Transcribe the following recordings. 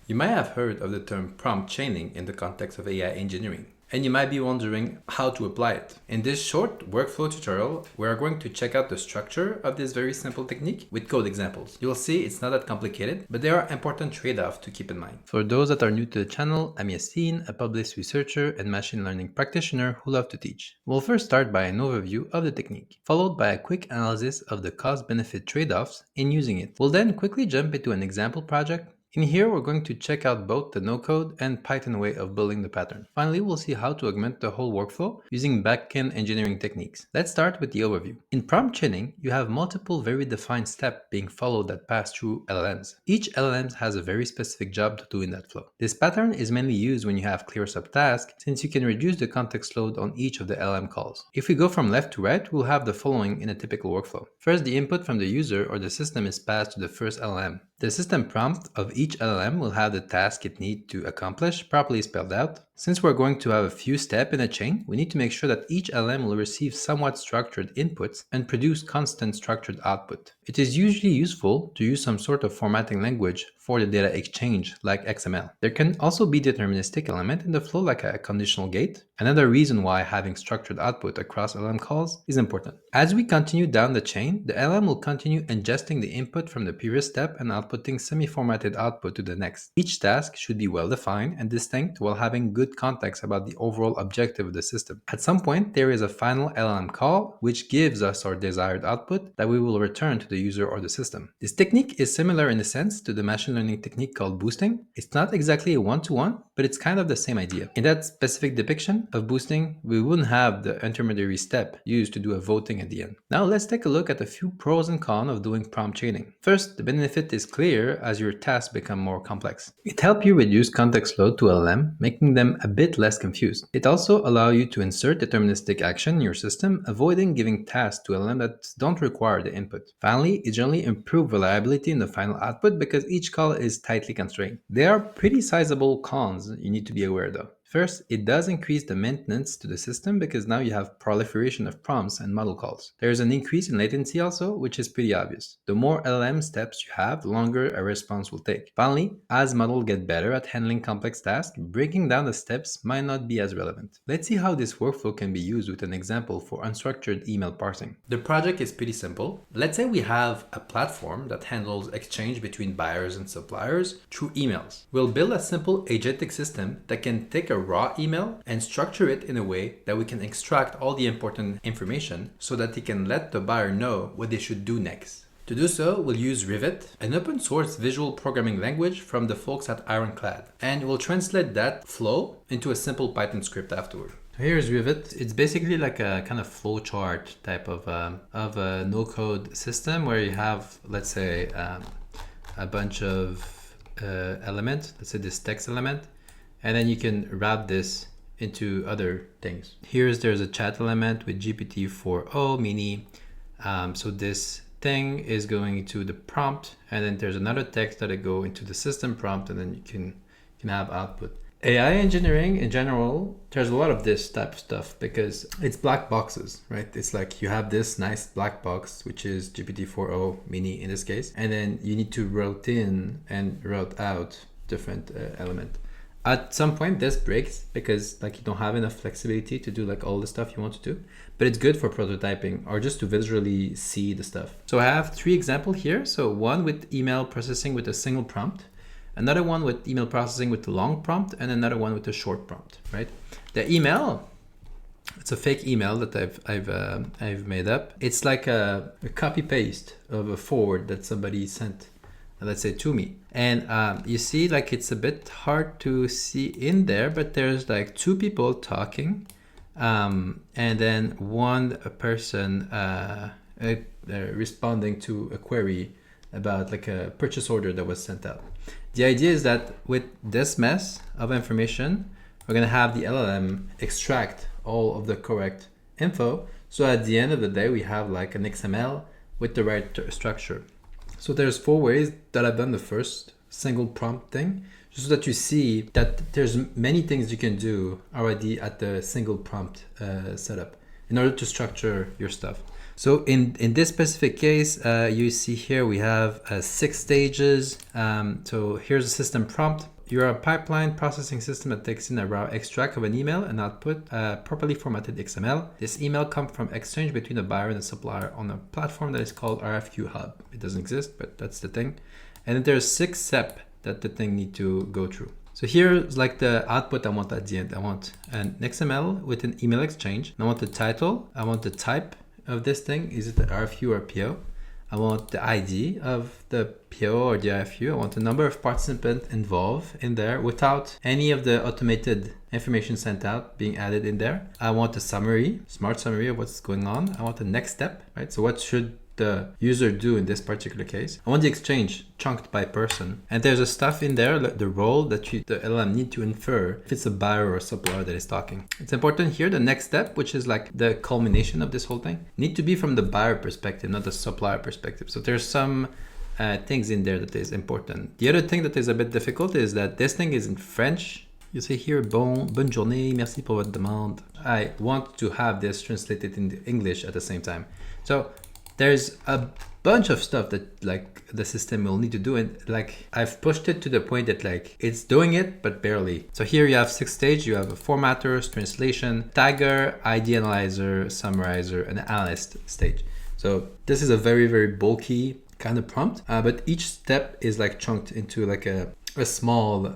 You might have heard of the term prompt chaining in the context of AI engineering, and you might be wondering how to apply it. In this short workflow tutorial, we are going to check out the structure of this very simple technique with code examples. You'll see it's not that complicated, but there are important trade-offs to keep in mind. For those that are new to the channel, I'm Yassine, a published researcher and machine learning practitioner who love to teach. We'll first start by an overview of the technique, followed by a quick analysis of the cost-benefit trade-offs in using it. We'll then quickly jump into an example project. In here, we're going to check out both the no-code and Python way of building the pattern. Finally, we'll see how to augment the whole workflow using backend engineering techniques. Let's start with the overview. In prompt chaining, you have multiple very defined steps being followed that pass through LLMs. Each LLM has a very specific job to do in that flow. This pattern is mainly used when you have clear subtasks, since you can reduce the context load on each of the LLM calls. If we go from left to right, we'll have the following in a typical workflow. First, the input from the user or the system is passed to the first LLM. The system prompt of each LLM will have the task it needs to accomplish properly spelled out. Since we're going to have a few steps in a chain, we need to make sure that each LLM will receive somewhat structured inputs and produce constant structured output. It is usually useful to use some sort of formatting language for the data exchange, like XML. There can also be deterministic element in the flow, like a conditional gate. Another reason why having structured output across LLM calls is important. As we continue down the chain, the LLM will continue ingesting the input from the previous step and outputting semi-formatted output to the next. Each task should be well defined and distinct while having good context about the overall objective of the system. At some point, there is a final LLM call, which gives us our desired output that we will return to the user or the system. This technique is similar in a sense to the machine learning technique called boosting. It's not exactly a one-to-one, but it's kind of the same idea. In that specific depiction of boosting, we wouldn't have the intermediary step used to do a voting at the end. Now let's take a look at a few pros and cons of doing prompt chaining. First, the benefit is clear as your tasks become more complex. It helps you reduce context load to LLM, making them a bit less confused. It also allows you to insert deterministic action in your system, avoiding giving tasks to LLM that don't require the input. Finally, it generally improves reliability in the final output because each call is tightly constrained. There are pretty sizable cons you need to be aware though. First, it does increase the maintenance to the system because now you have proliferation of prompts and model calls. There is an increase in latency also, which is pretty obvious. The more LLM steps you have, the longer a response will take. Finally, as models get better at handling complex tasks, breaking down the steps might not be as relevant. Let's see how this workflow can be used with an example for unstructured email parsing. The project is pretty simple. Let's say we have a platform that handles exchange between buyers and suppliers through emails. We'll build a simple agentic system that can take a raw email and structure it in a way that we can extract all the important information so that it can let the buyer know what they should do next. To do so, we'll use Rivet, an open source visual programming language from the folks at Ironclad, and we'll translate that flow into a simple Python script afterward. Here's Rivet. It's basically like a kind of flowchart type of a no-code system where you have, let's say, a bunch of elements, let's say this text element, and then you can wrap this into other things. There's a chat element with GPT-4o mini. So this thing is going to the prompt, and then there's another text that go into the system prompt, and then you can have output. AI engineering in general, there's a lot of this type of stuff because it's black boxes, right? It's like you have this nice black box, which is GPT-4o mini in this case, and then you need to route in and route out different element. At some point this breaks because like you don't have enough flexibility to do like all the stuff you want to do, but it's good for prototyping or just to visually see the stuff. So I have 3 examples here. So one with email processing with a single prompt, another one with email processing with a long prompt, and another one with a short prompt, right? The email, it's a fake email that I've made up. It's like a copy paste of a forward that somebody sent, let's say, to me. And you see, like, it's a bit hard to see in there, but there's like 2 people talking, and then one person responding to a query about like a purchase order that was sent out. The idea is that with this mess of information, we're gonna have the LLM extract all of the correct info. So at the end of the day, we have like an XML with the right structure. So there's 4 ways that I've done the first single prompt thing, just so that you see that there's many things you can do already at the single prompt setup in order to structure your stuff. So in this specific case, you see here we have 6 stages. So here's a system prompt. you're a pipeline processing system that takes in a raw extract of an email and output properly formatted XML. This email comes from exchange between a buyer and a supplier on a platform that is called RFQ Hub. It doesn't exist, but that's the thing. And then there's 6 steps that the thing need to go through. So here's like the output I want at the end. I want an XML with an email exchange. I want the title. I want the type of this thing. Is it the RFQ or PO? I want the ID of the PO or the RFQ. I want the number of participants involved in there without any of the automated information sent out being added in there. I want a summary, smart summary of what's going on. I want the next step, right? So what should the user do in this particular case? I want the exchange chunked by person. And there's a stuff in there, the role that the LLM need to infer if it's a buyer or a supplier that is talking. It's important here, the next step, which is like the culmination of this whole thing, need to be from the buyer perspective, not the supplier perspective. So there's some things in there that is important. The other thing that is a bit difficult is that this thing is in French. You see here, bonne journée, merci pour votre demande. I want to have this translated into English at the same time. So there's a bunch of stuff that like the system will need to do, and like I've pushed it to the point that like it's doing it but barely. So here you have 6 stages. You have a formatter, translation, tagger, ID analyzer, summarizer, and analyst stage. So this is a very, very bulky kind of prompt, but each step is like chunked into like a small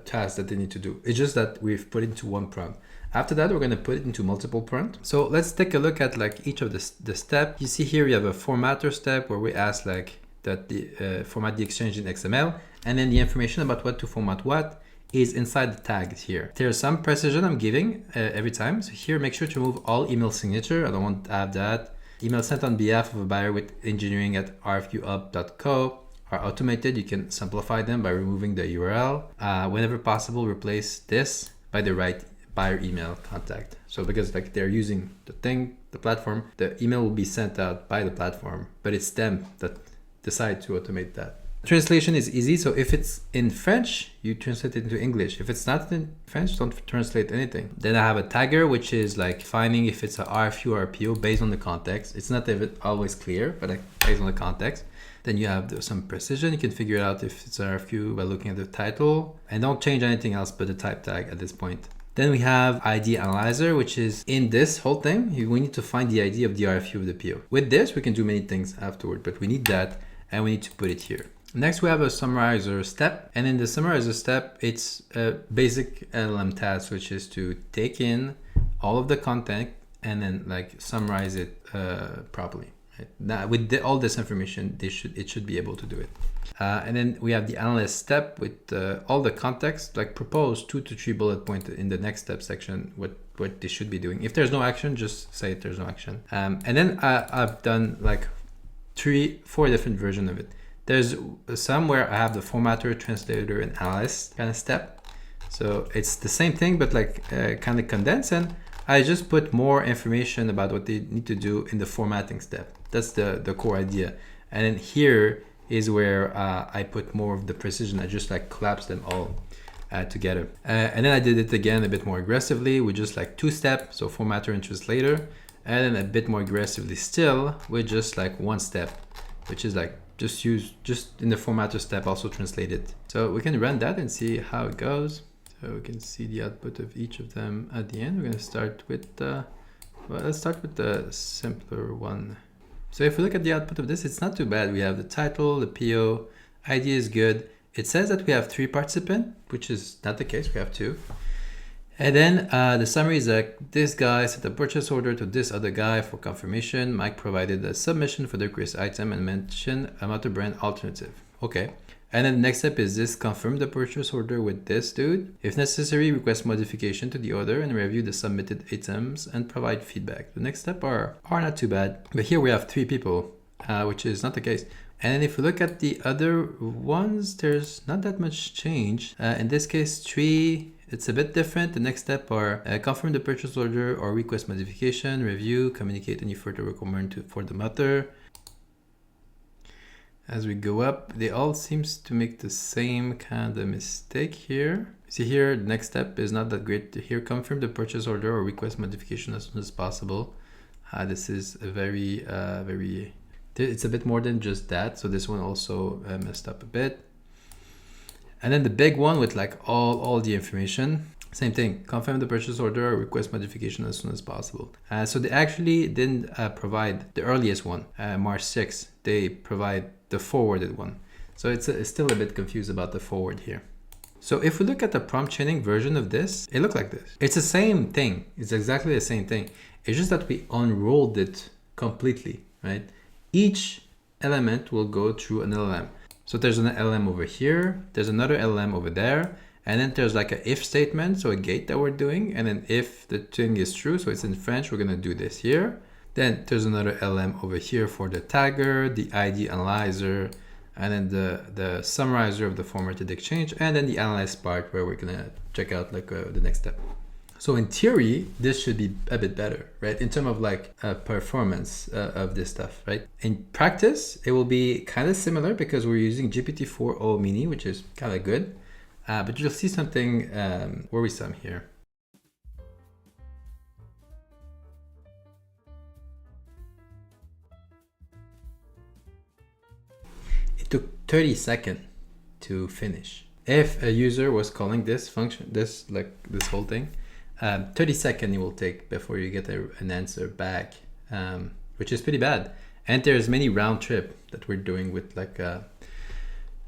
task that they need to do. It's just that we've put it into one prompt. After that, we're going to put it into multiple prompts. So let's take a look at like each of the step. You see here, we have a formatter step where we ask like that the format the exchange in XML, and then the information about what to format what is inside the tags here. There's some precision I'm giving every time. So here, make sure to remove all email signature. I don't want to have that. Email sent on behalf of a buyer with engineering at rfqhub.co are automated. You can simplify them by removing the URL. Whenever possible, replace this by the right buyer email contact. So because like they're using the platform, the email will be sent out by the platform, but it's them that decide to automate that. Translation is easy. So if it's in French, you translate it into English. If it's not in French, don't translate anything. Then I have a tagger, which is like finding if it's a RFQ or a PO based on the context. It's not always clear, but like based on the context. Then you have some precision. You can figure out if it's an RFQ by looking at the title, and don't change anything else but the type tag at this point. Then we have ID analyzer, which is in this whole thing. We need to find the ID of the RFQ of the PO. With this, we can do many things afterward, but we need that and we need to put it here. Next, we have a summarizer step. And in the summarizer step, it's a basic LLM task, which is to take in all of the content and then like summarize it properly. Right? Now, with all this information, it should be able to do it. And then we have the analyst step with all the context, like propose 2 to 3 bullet points in the next step section, what they should be doing. If there's no action, just say there's no action. And then I've done like 4 different versions of it. There's some where I have the formatter, translator, and analyst kind of step. So it's the same thing, but like kind of condensed. And I just put more information about what they need to do in the formatting step. That's the core idea. And then here is where I put more of the precision. I just like collapse them all together. And then I did it again a bit more aggressively with just like 2 steps, so formatter and translator, and then a bit more aggressively still with just like 1 step, which is like just in the formatter step also translate it. So we can run that and see how it goes. So we can see the output of each of them at the end. We're going to start with let's start with the simpler one. So if we look at the output of this, it's not too bad. We have the title, the PO, ID is good. It says that we have 3 participants, which is not the case. We have 2. And then the summary is like this guy sent a purchase order to this other guy for confirmation. Mike provided a submission for the request item and mentioned a multi-brand alternative. Okay. And then the next step is this: confirm the purchase order with this dude. If necessary, request modification to the order and review the submitted items and provide feedback. The next step are not too bad. But here we have 3 people, which is not the case. And then if we look at the other ones, there's not that much change. In this case, 3, it's a bit different. The next step are confirm the purchase order or request modification, review, communicate any further requirement for the matter. As we go up, they all seems to make the same kind of mistake here. See here, the next step is not that great. Here, confirm the purchase order or request modification as soon as possible. This is a very, it's a bit more than just that. So this one also messed up a bit. And then the big one with like all the information, same thing, confirm the purchase order or request modification as soon as possible. So they actually didn't provide the earliest one, March 6th. They provide the forwarded one. So it's still a bit confused about the forward here. So if we look at the prompt chaining version of this, it looks like this. It's the same thing. It's exactly the same thing. It's just that we unrolled it completely, right? Each element will go through an LLM. So there's an LLM over here. There's another LLM over there. And then there's like a if statement, so a gate that we're doing. And then if the thing is true, so it's in French, we're gonna do this here. Then there's another LLM over here for the tagger, the ID analyzer, and then the summarizer of the formatted exchange, and then the analyze part where we're gonna check out like the next step. So in theory, this should be a bit better, right? In terms of like performance of this stuff, right? In practice, it will be kind of similar because we're using GPT-4o mini, which is kind of good. But you'll see something worrisome here. It took 30 seconds to finish. If a user was calling this function, this whole thing, 30 seconds it will take before you get an answer back, which is pretty bad. And there's many round trip that we're doing with like the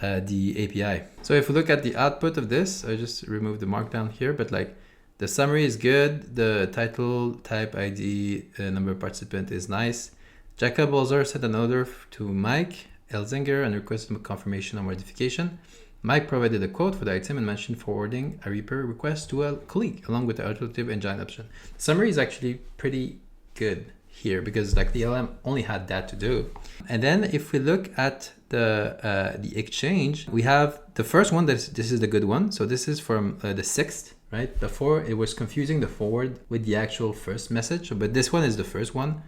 API. So if we look at the output of this, I just removed the markdown here, but like the summary is good. The title, type ID, number of participant is nice. Jacob Bolzer sent an order to Mike Elzinger and requested confirmation or modification. Mike provided a quote for the item and mentioned forwarding a repair request to a colleague along with the alternative engine option. The summary is actually pretty good here because like the LM only had that to do. And then if we look at the exchange, we have the first one, this is the good one. So this is from the 6th, right? Before it was confusing the forward with the actual first message, but this one is the first one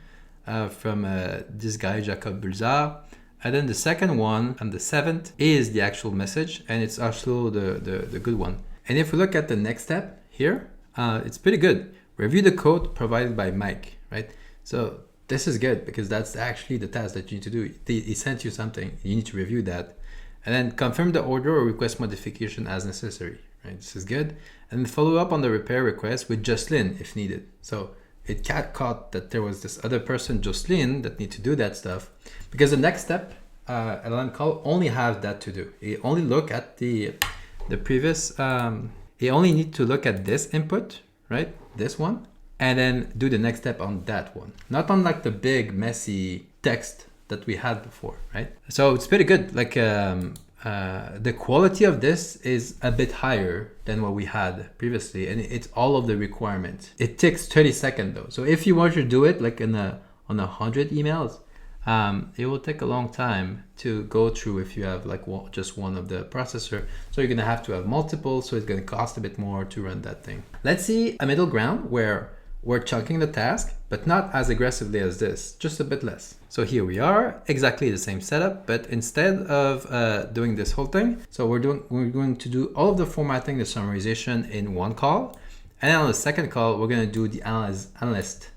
from this guy, Jacob Bulzar. And then the second one on the 7th is the actual message, and it's also the good one. And if we look at the next step here, it's pretty good. Review the code provided by Mike, right? So this is good because that's actually the task that you need to do. He sent you something, you need to review that. And then confirm the order or request modification as necessary, right? This is good. And follow up on the repair request with Jocelyn if needed. So it got caught that there was this other person, Jocelyn, that need to do that stuff. Because the next step, LLM call only has that to do. It only look at the previous, it only need to look at this input, right? This one, and then do the next step on that one. Not on like the big messy text that we had before, right? So it's pretty good. Like the quality of this is a bit higher than what we had previously, and it's all of the requirements. It takes 30 seconds though. So if you want to do it like on 100 emails, it will take a long time to go through if you have like just one of the processor. So you're gonna have to have multiple, so it's gonna cost a bit more to run that thing. Let's see a middle ground where we're chunking the task, but not as aggressively as this, just a bit less. So here we are, exactly the same setup, but instead of doing this whole thing, so we're going to do all of the formatting, the summarization in one call. And then on the second call, we're gonna do the analyst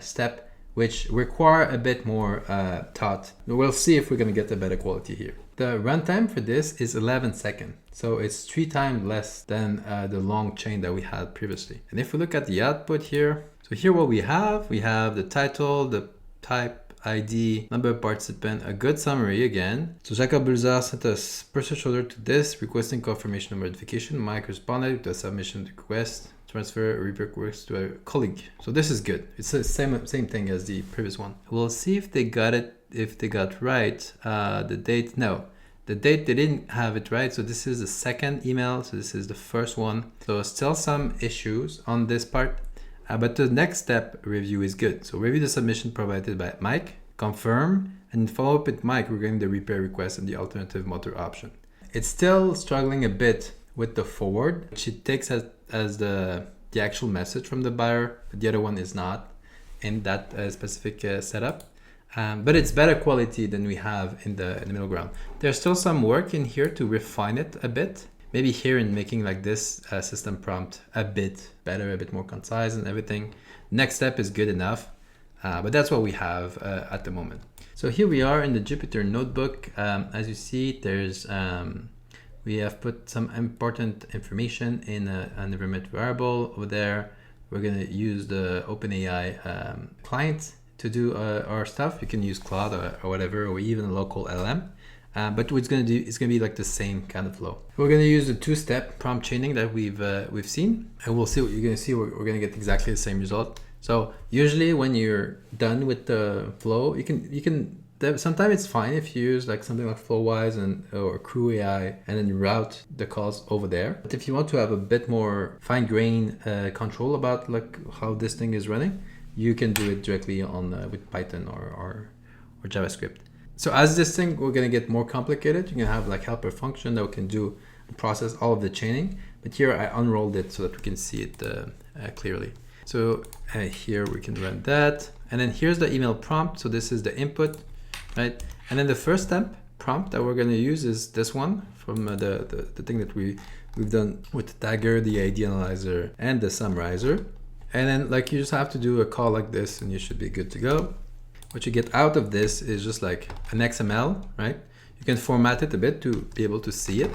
step, which require a bit more thought. We'll see if we're gonna get a better quality here. The runtime for this is 11 seconds. So it's 3 times less than the long chain that we had previously. And if we look at the output here, so here what we have the title, the type, ID, number of participant, a good summary again. So Jacob Bulzar sent us purchase order to this, requesting confirmation of modification. Mike responded with a submission request. Transfer request to a colleague. So this is good. It's the same thing as the previous one. We'll see if they got it, if they got right. The date, no. The date, they didn't have it right. So this is the second email. So this is the first one. So still some issues on this part. But the next step review is good. So review the submission provided by Mike, confirm, and follow up with Mike regarding the repair request and the alternative motor option. It's still struggling a bit with the forward, which it takes as the actual message from the buyer, but the other one is not in that specific setup. But it's better quality than we have in the middle ground. There's still some work in here to refine it a bit. Maybe here in making like this system prompt a bit better, a bit more concise and everything. Next step is good enough, but that's what we have at the moment. So here we are in the Jupyter notebook. As you see, there's We have put some important information in an environment variable over there. We're going to use the OpenAI client to do our stuff. You can use Cloud or whatever, or even a local LLM. But what it's going to do, it's going to be like the same kind of flow. We're going to use the two-step prompt chaining that we've seen, and we'll see what you're going to see. We're going to get exactly the same result. So usually when you're done with the flow, you can sometimes it's fine if you use like something like Flowwise or Crew AI and then route the calls over there. But if you want to have a bit more fine-grained control about like how this thing is running, you can do it directly on with Python or JavaScript. So as this thing, we're going to get more complicated. You can have like helper function that can do and process all of the chaining. But here I unrolled it so that we can see it clearly. So here we can run that. And then here's the email prompt. So this is the input, right? And then the first step prompt that we're going to use is this one from the thing that we've done with the tagger, the ID analyzer, and the summarizer. And then like you just have to do a call like this and you should be good to go. What you get out of this is just like an XML, right? You can format it a bit to be able to see it.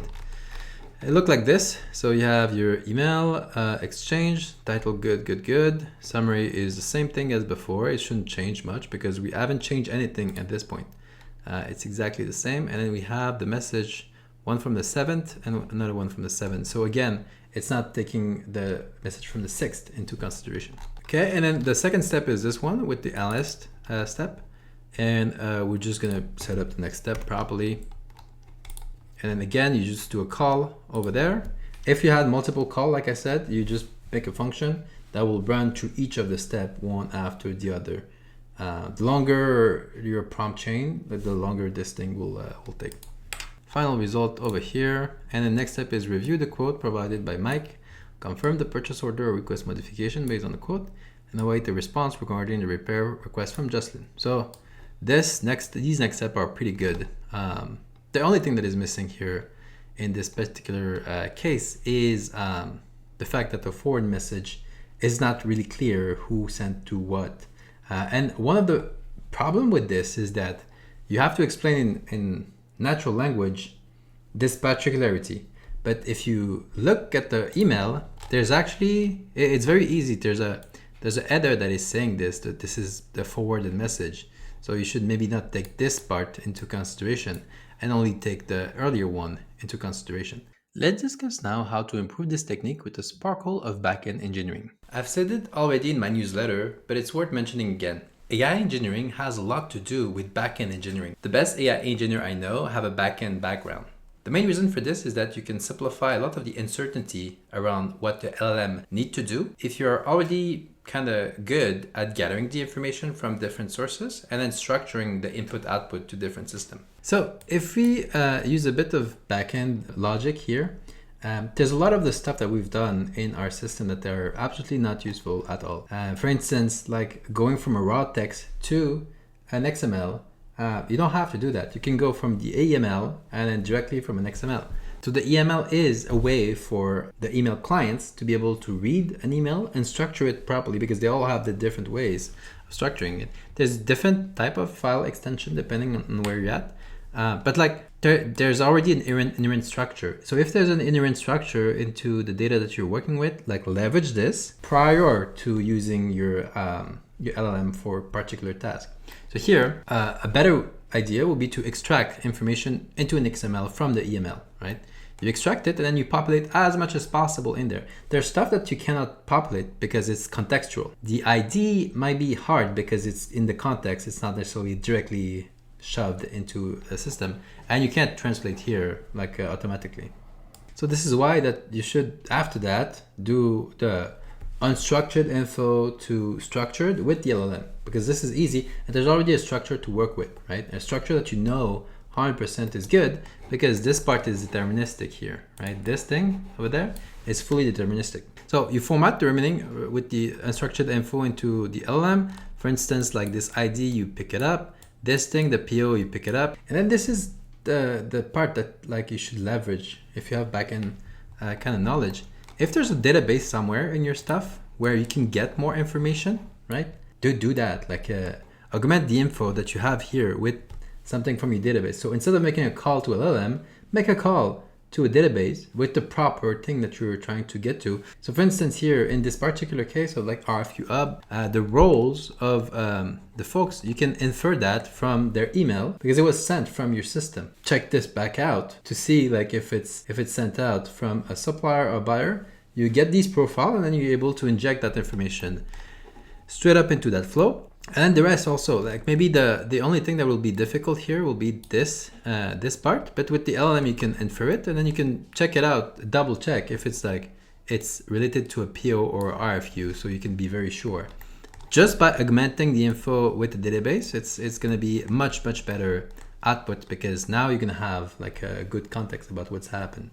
It looks like this. So you have your email exchange, title good. Summary is the same thing as before. It shouldn't change much because we haven't changed anything at this point. It's exactly the same. And then we have the message, one from the 7th and another one from the 7th. So again, it's not taking the message from the 6th into consideration. Okay, and then the second step is this one with the analyst step. And we're just gonna set up the next step properly. And then again, you just do a call over there. If you had multiple calls, like I said, you just make a function that will run through each of the step one after the other. The longer your prompt chain, the longer this thing will take. Final result over here. And the next step is review the quote provided by Mike, confirm the purchase order or request modification based on the quote, and await the response regarding the repair request from Jocelyn. So these next steps are pretty good. The only thing that is missing here in this particular case is the fact that the forward message is not really clear who sent to what. And one of the problem with this is that you have to explain in natural language this particularity. But if you look at the email, there's actually, it's very easy. There's a header that is saying that this is the forwarded message. So you should maybe not take this part into consideration and only take the earlier one into consideration. Let's discuss now how to improve this technique with the sparkle of backend engineering. I've said it already in my newsletter, but it's worth mentioning again. AI engineering has a lot to do with backend engineering. The best AI engineer I know have a backend background. The main reason for this is that you can simplify a lot of the uncertainty around what the LLM need to do if you're already kind of good at gathering the information from different sources and then structuring the input output to different systems. So if we use a bit of backend logic here, there's a lot of the stuff that we've done in our system that are absolutely not useful at all. For instance, like going from a raw text to an XML, you don't have to do that. You can go from the AML and then directly from an XML. So the EML is a way for the email clients to be able to read an email and structure it properly because they all have the different ways of structuring it. There's different type of file extension depending on where you're at. But like there's already an inherent structure. So if there's an inherent structure into the data that you're working with, like leverage this prior to using your LLM for a particular task. So here, a better idea would be to extract information into an XML from the EML, right? You extract it and then you populate as much as possible in there. There's stuff that you cannot populate because it's contextual. The ID might be hard because it's in the context. It's not necessarily directly shoved into a system, and you can't translate here like automatically. So this is why that you should, after that, do the unstructured info to structured with the LLM, because this is easy and there's already a structure to work with, right? A structure that you know 100% is good because this part is deterministic here, right? This thing over there is fully deterministic. So you format the remaining with the unstructured info into the LLM. For instance, like this ID, you pick it up. This thing, the PO, you pick it up. And then this is the part that like you should leverage if you have backend kind of knowledge. If there's a database somewhere in your stuff where you can get more information, right? Do that, like augment the info that you have here with something from your database. So instead of making a call to LLM, make a call to a database with the proper thing that you're trying to get to. So for instance, here in this particular case of like RFQ Hub, the roles of the folks, you can infer that from their email because it was sent from your system. Check this back out to see like if it's sent out from a supplier or buyer. You get these profile and then you're able to inject that information straight up into that flow. And then the rest also, like maybe the only thing that will be difficult here will be this this part, but with the LLM you can infer it and then you can check it out, double check if it's like it's related to a PO or RFQ, so you can be very sure. Just by augmenting the info with the database, it's going to be much better output because now you're going to have like a good context about what's happened.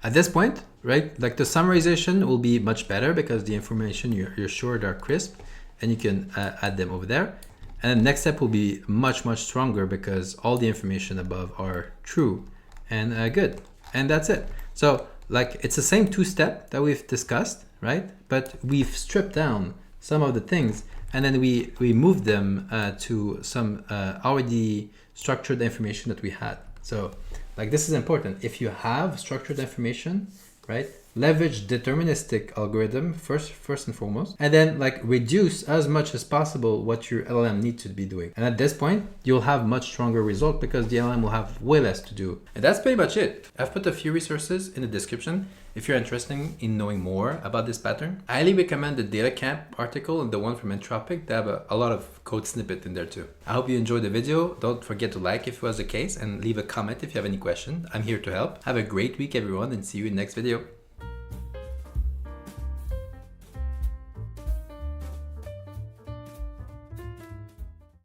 At this point, right, like the summarization will be much better because the information you're sure they're crisp and you can add them over there. And the next step will be much stronger because all the information above are true and good. And that's it. So like it's the same two-step that we've discussed, right? But we've stripped down some of the things and then we moved them to some already structured information that we had. So like this is important. If you have structured information, right, leverage deterministic algorithm first and foremost, and then like reduce as much as possible what your LLM needs to be doing. And at this point, you'll have much stronger result because the LLM will have way less to do. And that's pretty much it. I've put a few resources in the description if you're interested in knowing more about this pattern. I highly recommend the Data Camp article and the one from Entropic. They have a lot of code snippet in there too. I hope you enjoyed the video. Don't forget to like if it was the case and leave a comment if you have any question. I'm here to help. Have a great week everyone and see you in the next video.